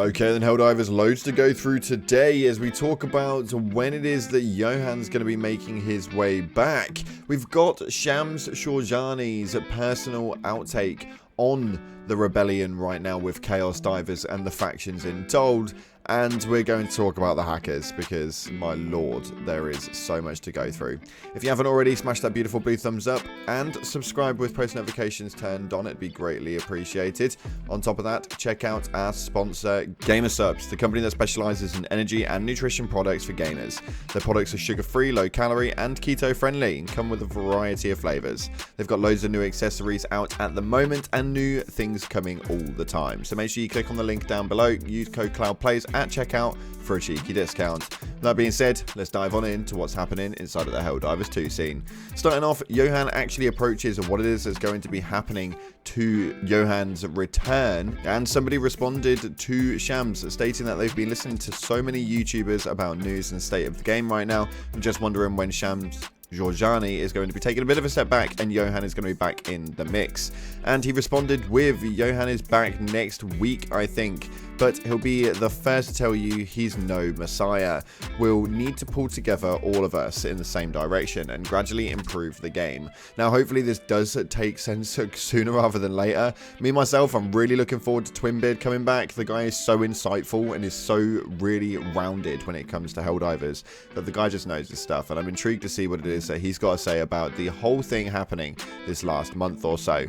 Okay, then Helldivers, loads to go through today as we talk about when it is that Johan's going to be making his way back. We've got Shams Shorjani's personal outtake on the rebellion right now with Chaos Divers and the factions in Told. And we're going to talk about the hackers because, my lord, there is so much to go through. If you haven't already, smash that beautiful blue thumbs up and subscribe with post notifications turned on. It'd be greatly appreciated. On top of that, check out our sponsor, GamerSupps, the company that specializes in energy and nutrition products for gamers. Their products are sugar-free, low-calorie, and keto-friendly and come with a variety of flavors. They've got loads of new accessories out at the moment and new things coming all the time. So make sure you click on the link down below, use code CloudPlays at checkout for a cheeky discount. That being said, let's dive on into what's happening inside of the Helldivers 2 scene. Starting off, Johan actually approaches what it is that's going to be happening to Johan's return, and somebody responded to Shams stating that they've been listening to so many YouTubers about news and state of the game right now, and just wondering when Shams Shorjani is going to be taking a bit of a step back and Johan is going to be back in the mix. And he responded with, Johan is back next week, I think, but he'll be the first to tell you he's no messiah. We'll need to pull together all of us in the same direction and gradually improve the game. Now, hopefully this does take sense sooner rather than later. Me, myself, I'm really looking forward to Twinbeard coming back. The guy is so insightful and is so really rounded when it comes to Helldivers that the guy just knows his stuff, and I'm intrigued to see what it is that he's got to say about the whole thing happening this last month or so.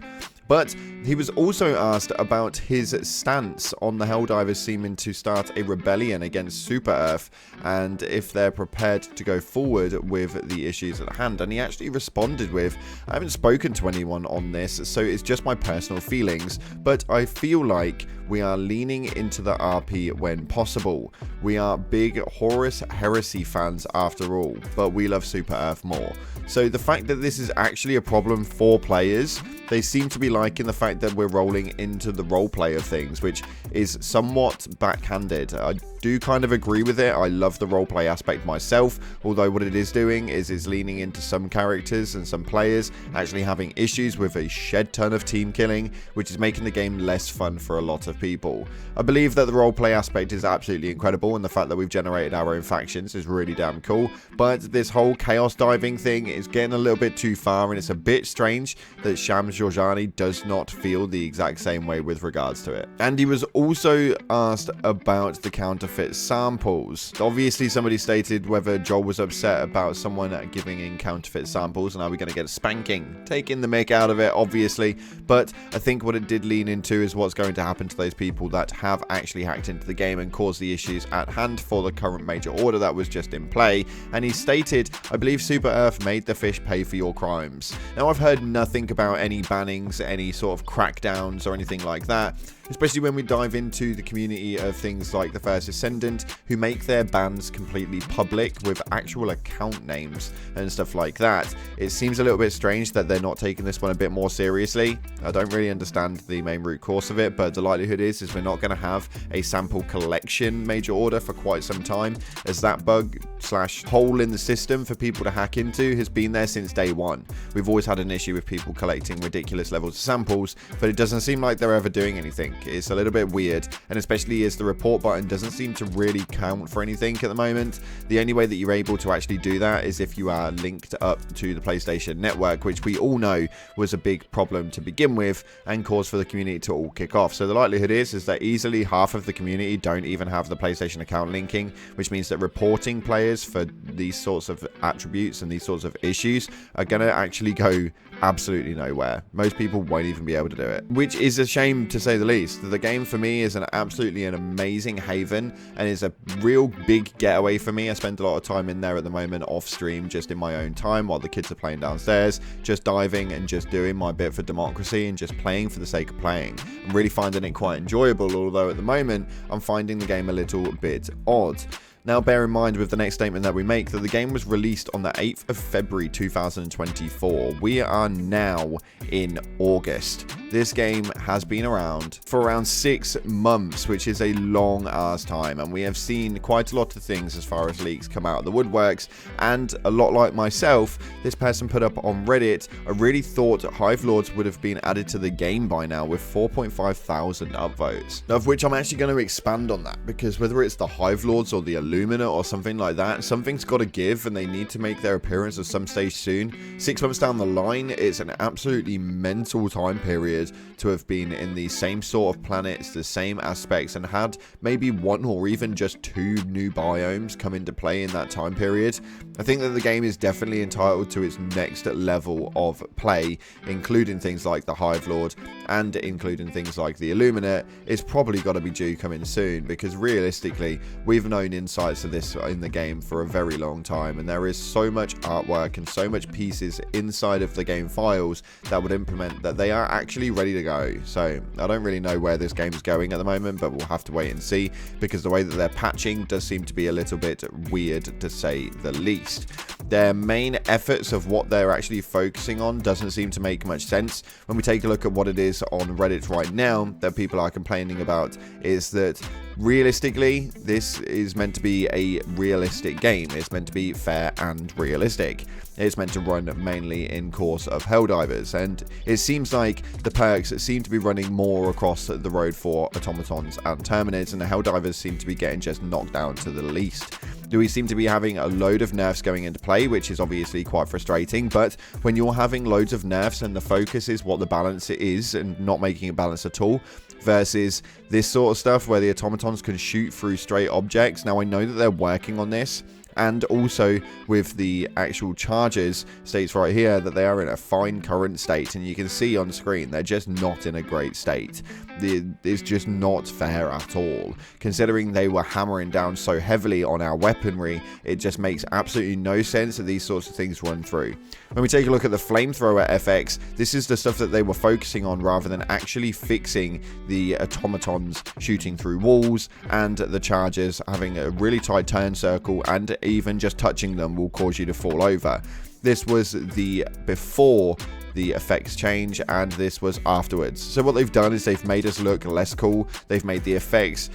But he was also asked about his stance on the Helldivers seeming to start a rebellion against Super Earth and if they're prepared to go forward with the issues at hand. And he actually responded with, I haven't spoken to anyone on this, so it's just my personal feelings, but I feel like we are leaning into the RP when possible. We are big Horus Heresy fans after all, but we love Super Earth more. So the fact that this is actually a problem for players, they seem to be liking the fact that we're rolling into the roleplay of things, which is somewhat backhanded. I do kind of agree with it. I love the roleplay aspect myself, although what it is doing is leaning into some characters and some players actually having issues with a shed ton of team killing, which is making the game less fun for a lot of people. I believe that the roleplay aspect is absolutely incredible, and the fact that we've generated our own factions is really damn cool, but this whole chaos diving thing is getting a little bit too far, and it's a bit strange that Shams Shorjani does not feel the exact same way with regards to it. And he was also asked about the counterfeit samples. Obviously somebody stated whether Joel was upset about someone giving in counterfeit samples and are we going to get a spanking, taking the mick out of it, obviously. But I think what it did lean into is what's going to happen to those people that have actually hacked into the game and caused the issues at hand for the current major order that was just in play. And he stated, I believe Super Earth made the fish pay for your crimes. Now, I've heard nothing about any bannings, any sort of crackdowns or anything like that, especially when we dive into the community of things like the First Ascendant, who make their bans completely public with actual account names and stuff like that. It seems a little bit strange that they're not taking this one a bit more seriously. I don't really understand the main root cause of it, but the likelihood is we're not going to have a sample collection major order for quite some time, as that bug slash hole in the system for people to hack into has been there since day one. We've always had an issue with people collecting ridiculous levels of samples, but it doesn't seem like they're ever doing anything. It's a little bit weird, and especially as the report button doesn't seem to really count for anything at the moment. The only way that you're able to actually do that is if you are linked up to the PlayStation Network, which we all know was a big problem to begin with and caused for the community to all kick off. So the likelihood is that easily half of the community don't even have the PlayStation account linking, which means that reporting players for these sorts of attributes and these sorts of issues are going to actually go absolutely nowhere. Most people won't even be able to do it, which is a shame to say the least. The game for me is an amazing haven and is a real big getaway for me. I spend a lot of time in there at the moment off stream, just in my own time while the kids are playing downstairs, just diving and just doing my bit for democracy and just playing for the sake of playing. I'm really finding it quite enjoyable, although at the moment I'm finding the game a little bit odd. Now bear in mind with the next statement that we make that the game was released on the 8th of February 2024. We are now in August. This game has been around for around 6 months, which is a long ass time, and we have seen quite a lot of things as far as leaks come out of the woodworks, and a lot like myself, this person put up on Reddit, I really thought Hive Lords would have been added to the game by now with 4.5 thousand upvotes. Now, of which I'm actually going to expand on that, because whether it's the Hive Lords or the Illumina or something like that, something's got to give and they need to make their appearance at some stage soon. 6 months down the line, it's an absolutely mental time period to have been in the same sort of planets, the same aspects, and had maybe 1 or even just 2 new biomes come into play in that time period. I think that the game is definitely entitled to its next level of play, including things like the Hive Lord and including things like the Illumina. It's probably got to be due coming soon, because realistically we've known insights of this in the game for a very long time, and there is so much artwork and so much pieces inside of the game files that would implement that they are actually ready to go. So I don't really know where this game's going at the moment, but we'll have to wait and see, because the way that they're patching does seem to be a little bit weird, to say the least. Their main efforts of what they're actually focusing on doesn't seem to make much sense. When we take a look at what it is on Reddit right now that people are complaining about, is that realistically this is meant to be a realistic game. It's meant to be fair and realistic. It's meant to run mainly in course of Helldivers, and it seems like the perks seem to be running more across the road for automatons and terminids, and the Helldivers seem to be getting just knocked down to the least. We seem to be having a load of nerfs going into play, which is obviously quite frustrating, but when you're having loads of nerfs and the focus is what the balance is and not making a balance at all, versus this sort of stuff where the automatons can shoot through straight objects. Now I know that they're working on this, and also with the actual charges, states right here that they are in a fine current state, and you can see on screen they're just not in a great state. It's just not fair at all. Considering they were hammering down so heavily on our weaponry, it just makes absolutely no sense that these sorts of things run through. When we take a look at the flamethrower FX, this is the stuff that they were focusing on rather than actually fixing the automatons shooting through walls and the charges having a really tight turn circle, and even just touching them will cause you to fall over. This was the before the effects change, and this was afterwards. So what they've done is they've made us look less cool. They've made the effects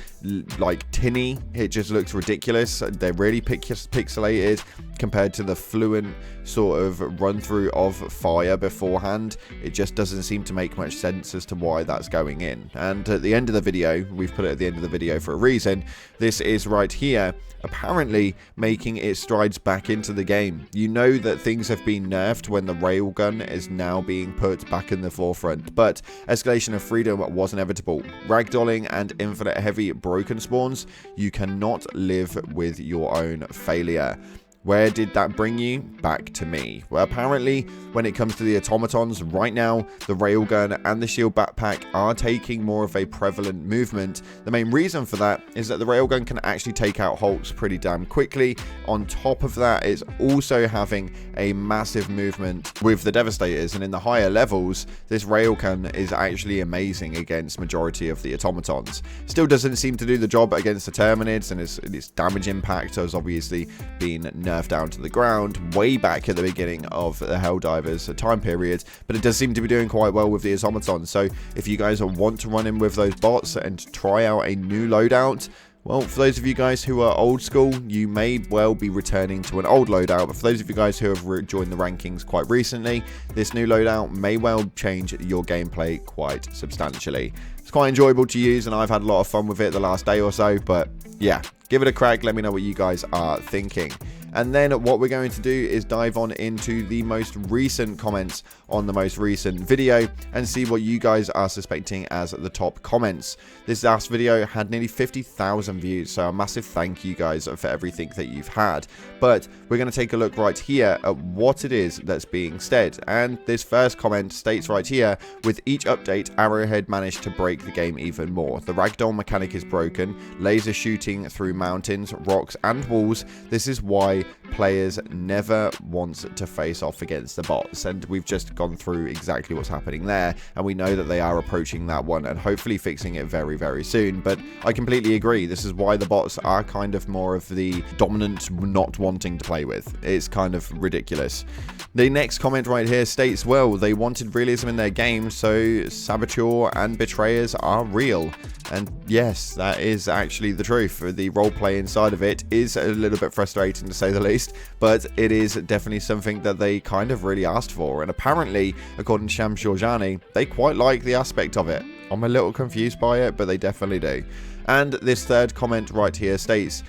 like tinny. It just looks ridiculous. They're really pixelated compared to the fluent sort of run through of fire beforehand. It just doesn't seem to make much sense as to why that's going in. And at the end of the video, we've put it at the end of the video for a reason, this is right here apparently making its strides back into the game. You know that things have been nerfed when the railgun is now being put back in the forefront, but escalation of freedom was inevitable. Ragdolling and infinite heavy broken spawns, you cannot live with your own failure. Where did that bring you? Back to me. Well, apparently, when it comes to the automatons, right now, the railgun and the shield backpack are taking more of a prevalent movement. The main reason for that is that the railgun can actually take out hulks pretty damn quickly. On top of that, it's also having a massive movement with the Devastators, and in the higher levels, this railgun is actually amazing against majority of the automatons. Still doesn't seem to do the job against the Terminids, and its damage impact has obviously been nerfed down to the ground way back at the beginning of the Helldivers time period, but it does seem to be doing quite well with the automatons. So if you guys want to run in with those bots and try out a new loadout, well, for those of you guys who are old school, you may well be returning to an old loadout, but for those of you guys who have joined the rankings quite recently, this new loadout may well change your gameplay quite substantially. It's quite enjoyable to use, and I've had a lot of fun with it the last day or so, but yeah, give it a crack. Let me know what you guys are thinking. And then what we're going to do is dive on into the most recent comments on the most recent video and see what you guys are suspecting as the top comments. This last video had nearly 50,000 views, so a massive thank you guys for everything that you've had. But we're going to take a look right here at what it is that's being said. And this first comment states right here, with each update, Arrowhead managed to break the game even more. The ragdoll mechanic is broken, laser shooting through mountains, rocks and walls. This is why why players never want to face off against the bots, and we've just gone through exactly what's happening there, and we know that they are approaching that one and hopefully fixing it very, very soon. But I completely agree, this is why the bots are kind of more of the dominant not wanting to play with. It's kind of ridiculous. The next comment right here states, well, they wanted realism in their game, so saboteur and betrayers are real. And yes, that is actually the truth. The roleplay inside of it is a little bit frustrating to say the least, but it is definitely something that they kind of really asked for. And apparently, according to Shams Jorjani, they quite like the aspect of it. I'm a little confused by it, but they definitely do. And this third comment right here says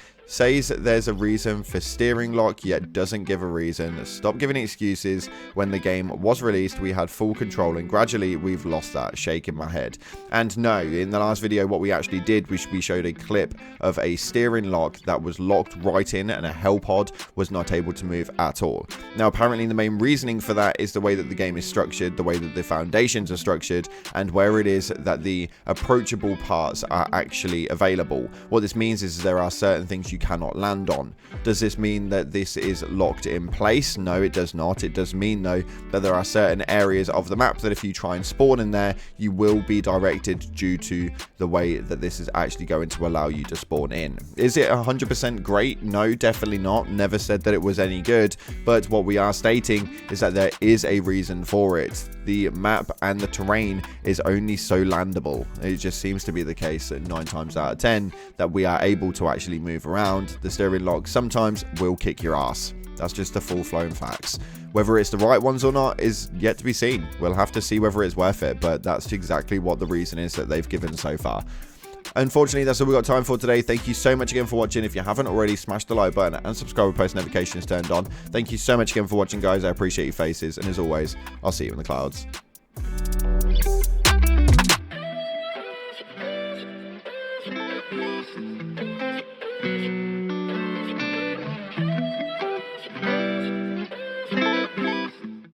there's a reason for steering lock, yet doesn't give a reason. Stop giving excuses. When the game was released, we had full control, and gradually we've lost that. Shaking my head. And no, in the last video, what we actually did, we showed a clip of a steering lock that was locked right in, and a hell pod was not able to move at all. Now, apparently the main reasoning for that is the way that the game is structured, the way that the foundations are structured, and where it is that the approachable parts are actually available. What this means is there are certain things you cannot land on. Does this mean that this is locked in place? No, it does not. It does mean, though, that there are certain areas of the map that if you try and spawn in there, you will be directed due to the way that this is actually going to allow you to spawn in. Is it 100% great? No, definitely not. Never said that it was any good, but what we are stating is that there is a reason for it. The map and the terrain is only so landable. It just seems to be the case that 9 times out of 10 that we are able to actually move around. The steering lock sometimes will kick your ass. That's just the full-flown facts. Whether it's the right ones or not is yet to be seen. We'll have to see whether it's worth it, but that's exactly what the reason is that they've given so far. Unfortunately, that's all we've got time for today. Thank you so much again for watching. If you haven't already, smash the like button and subscribe with post notifications turned on. Thank you so much again for watching, guys. I appreciate your faces, and as always, I'll see you in the clouds.